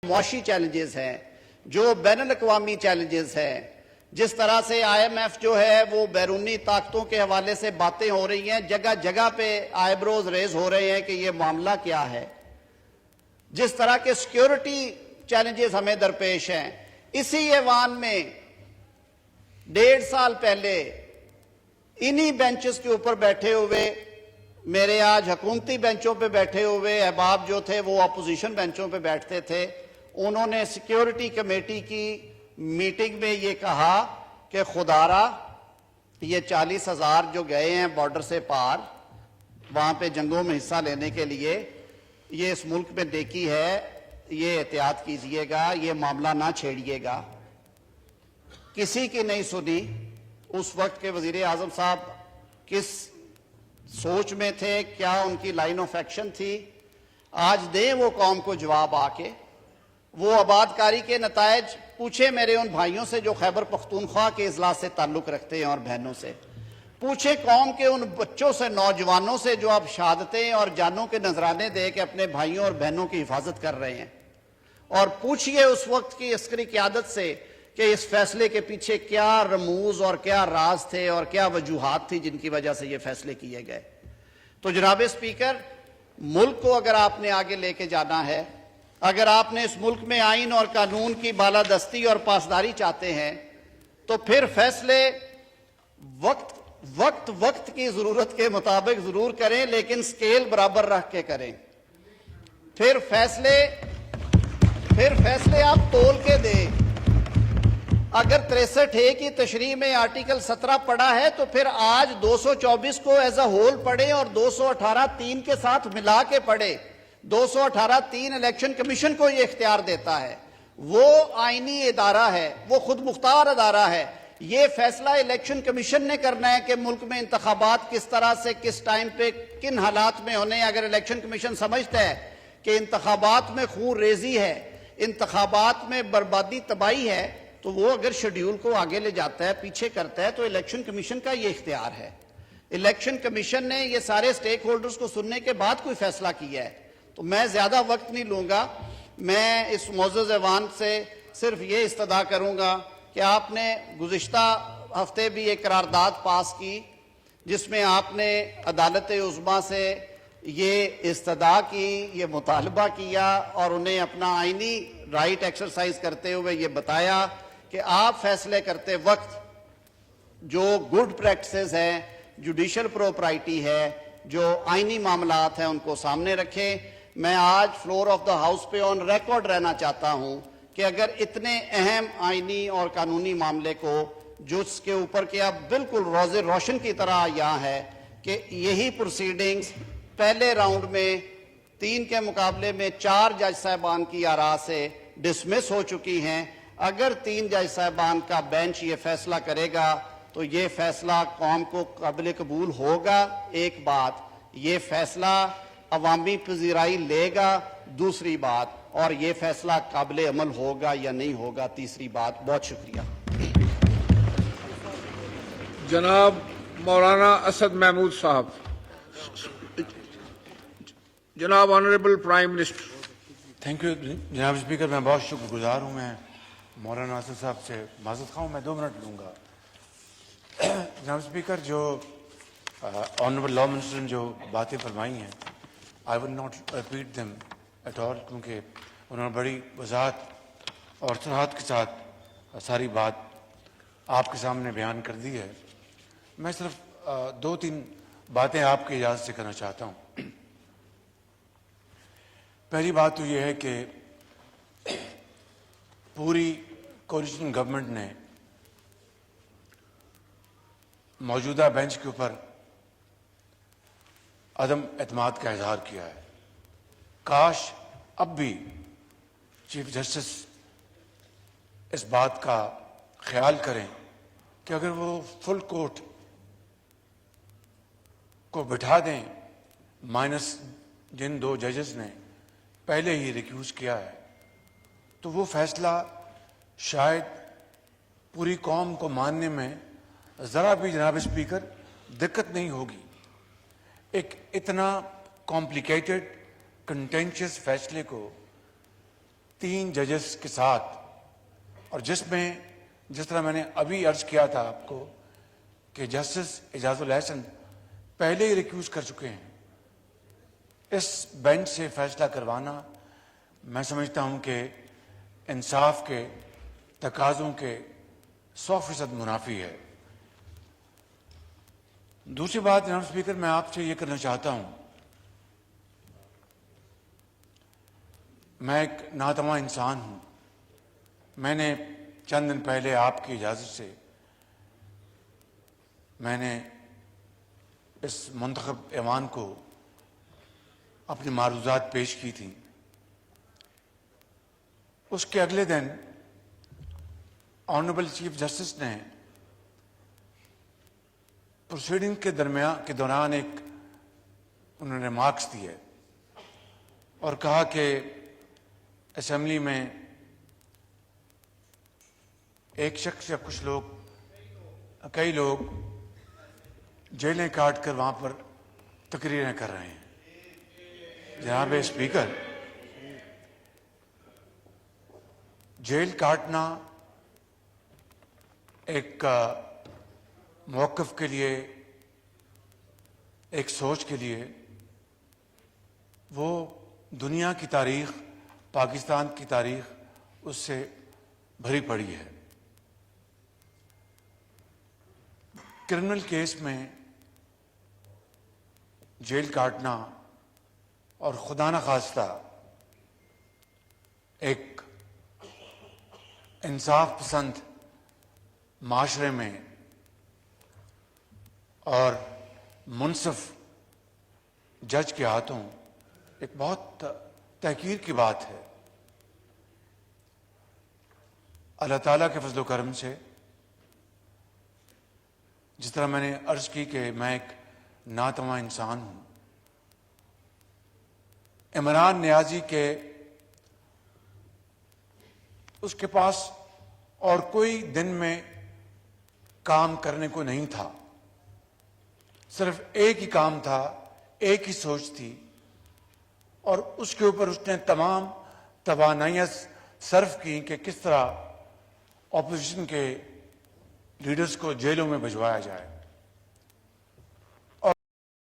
معاشی چیلنجز ہیں، جو بین الاقوامی چیلنجز ہیں، جس طرح سے آئی ایم ایف جو ہے وہ بیرونی طاقتوں کے حوالے سے باتیں ہو رہی ہیں، جگہ جگہ پہ آئی بروز ریز ہو رہے ہیں کہ یہ معاملہ کیا ہے، جس طرح کے سیکیورٹی چیلنجز ہمیں درپیش ہیں، اسی ایوان میں 1.5 سال پہلے انہی بینچز کے اوپر بیٹھے ہوئے میرے آج حکومتی بینچوں پہ بیٹھے ہوئے احباب جو تھے وہ اپوزیشن بینچوں پہ بیٹھتے تھے، انہوں نے سیکیورٹی کمیٹی کی میٹنگ میں یہ کہا کہ خدارا یہ 40,000 جو گئے ہیں بارڈر سے پار وہاں پہ جنگوں میں حصہ لینے کے لیے، یہ اس ملک میں نیکی ہے، یہ احتیاط کیجئے گا، یہ معاملہ نہ چھیڑیے گا۔ کسی کی نہیں سنی۔ اس وقت کے وزیر اعظم صاحب کس سوچ میں تھے، کیا ان کی لائن آف ایکشن تھی؟ آج دیں وہ قوم کو جواب آ کے، وہ آباد کاری کے نتائج پوچھیں میرے ان بھائیوں سے جو خیبر پختونخوا کے اضلاع سے تعلق رکھتے ہیں اور بہنوں سے، پوچھیں قوم کے ان بچوں سے، نوجوانوں سے جو اب شہادتیں اور جانوں کے نذرانے دے کے اپنے بھائیوں اور بہنوں کی حفاظت کر رہے ہیں، اور پوچھئے اس وقت کی عسکری قیادت سے کہ اس فیصلے کے پیچھے کیا رموز اور کیا راز تھے اور کیا وجوہات تھی جن کی وجہ سے یہ فیصلے کیے گئے۔ تو جناب اسپیکر، ملک کو اگر آپ نے آگے لے کے جانا ہے، اگر آپ نے اس ملک میں آئین اور قانون کی بالادستی اور پاسداری چاہتے ہیں، تو پھر فیصلے وقت کی ضرورت کے مطابق ضرور کریں، لیکن سکیل برابر رکھ کے کریں۔ پھر فیصلے آپ تول کے دیں۔ اگر 63A کی تشریح میں آرٹیکل 17 پڑھا ہے تو پھر آج 224 کو ایز اے ہول پڑھیں اور 218(3) کے ساتھ ملا کے پڑھیں۔ 218(3) الیکشن کمیشن کو یہ اختیار دیتا ہے، وہ آئینی ادارہ ہے، وہ خود مختار ادارہ ہے۔ یہ فیصلہ الیکشن کمیشن نے کرنا ہے کہ ملک میں انتخابات کس طرح سے، کس ٹائم پہ، کن حالات میں ہونے۔ اگر الیکشن کمیشن سمجھتا ہے کہ انتخابات میں خون ریزی ہے، انتخابات میں بربادی تباہی ہے، تو وہ اگر شیڈیول کو آگے لے جاتا ہے، پیچھے کرتا ہے، تو الیکشن کمیشن کا یہ اختیار ہے۔ الیکشن کمیشن نے یہ سارے سٹیک ہولڈرز کو سننے کے بعد کوئی فیصلہ کیا ہے۔ تو میں زیادہ وقت نہیں لوں گا، میں اس معزز ایوان سے صرف یہ استدعا کروں گا کہ آپ نے گزشتہ ہفتے بھی ایک قرارداد پاس کی جس میں آپ نے عدالت عظمیٰ سے یہ استدعا کی، یہ مطالبہ کیا اور انہیں اپنا آئینی رائٹ ایکسرسائز کرتے ہوئے یہ بتایا کہ آپ فیصلے کرتے وقت جو گڈ پریکٹسز ہیں، جوڈیشل پروپرائٹی ہے، جو آئینی معاملات ہیں، ان کو سامنے رکھیں۔ میں آج فلور آف دا ہاؤس پہ آن ریکارڈ رہنا چاہتا ہوں کہ اگر اتنے اہم آئینی اور قانونی معاملے کو جس کے اوپر کہ اب بالکل روز روشن کی طرح یہاں ہے کہ یہی پروسیڈنگز پہلے راؤنڈ میں 3 کے مقابلے میں 4 جج صاحبان کی آراء سے ڈسمس ہو چکی ہیں، اگر 3 جج صاحبان کا بینچ یہ فیصلہ کرے گا تو یہ فیصلہ قوم کو قابل قبول ہوگا، ایک بات، یہ فیصلہ عوامی پذیرائی لے گا، دوسری بات، اور یہ فیصلہ قابل عمل ہوگا یا نہیں ہوگا، تیسری بات۔ بہت شکریہ۔ جناب مولانا اسد محمود صاحب۔ جناب honourable prime minister. Thank you جناب اسپیکر، میں بہت شکر گزار ہوں۔ میں مولانا اسد صاحب سے معذرت خواہ ہوں، میں 2 منٹ لوں گا۔ جناب اسپیکر، جو آنریبل لا منسٹر نے جو باتیں فرمائی ہیں، I will not repeat them at all, کیونکہ انہوں نے بڑی وضاحت اور صراحت کے ساتھ ساری بات آپ کے سامنے بیان کر دی ہے۔ میں صرف 2-3 باتیں آپ کی اجازت سے کرنا چاہتا ہوں۔ پہلی بات تو یہ ہے کہ پوری کولیشن گورنمنٹ نے موجودہ بینچ کے اوپر عدم اعتماد کا اظہار کیا ہے۔ کاش اب بھی چیف جسٹس اس بات کا خیال کریں کہ اگر وہ فل کورٹ کو بٹھا دیں مائنس جن 2 ججز نے پہلے ہی ریکیوز کیا ہے، تو وہ فیصلہ شاید پوری قوم کو ماننے میں ذرا بھی جناب اسپیکر دقت نہیں ہوگی۔ ایک اتنا کمپلیکیٹڈ کنٹینشیس فیصلے کو 3 ججز کے ساتھ، اور جس طرح میں نے ابھی عرض کیا تھا آپ کو کہ جسٹس اعجاز الاحسن پہلے ہی ریکیوز کر چکے ہیں، اس بینچ سے فیصلہ کروانا میں سمجھتا ہوں کہ انصاف کے تقاضوں کے 100% منافی ہے۔ دوسری بات جناب اسپیکر میں آپ سے یہ کرنا چاہتا ہوں، میں ایک ناتواں انسان ہوں۔ میں نے چند دن پہلے آپ کی اجازت سے میں نے اس منتخب ایوان کو اپنی معروضات پیش کی تھی۔ اس کے اگلے دن آنریبل چیف جسٹس نے پروسیڈنگ کے دوران انہوں نے ریمارکس دیے اور کہا کہ اسمبلی میں ایک شخص یا کئی لوگ جیلیں کاٹ کر وہاں پر تقریریں کر رہے ہیں۔ جناب اسپیکر، جیل کاٹنا ایک موقف کے لیے، ایک سوچ کے لیے، وہ دنیا کی تاریخ، پاکستان کی تاریخ اس سے بھری پڑی ہے۔ کرمنل کیس میں جیل کاٹنا اور خدا نخواستہ ایک انصاف پسند معاشرے میں اور منصف جج کے ہاتھوں ایک بہت تحقیر کی بات ہے۔ اللہ تعالیٰ کے فضل و کرم سے، جس طرح میں نے عرض کی کہ میں ایک ناتواں انسان ہوں، عمران نیازی کے اس کے پاس اور کوئی دن میں کام کرنے کو نہیں تھا، صرف ایک ہی کام تھا، ایک ہی سوچ تھی، اور اس کے اوپر اس نے تمام توانائیاں صرف کی کہ کس طرح اپوزیشن کے لیڈرز کو جیلوں میں بھجوایا جائے۔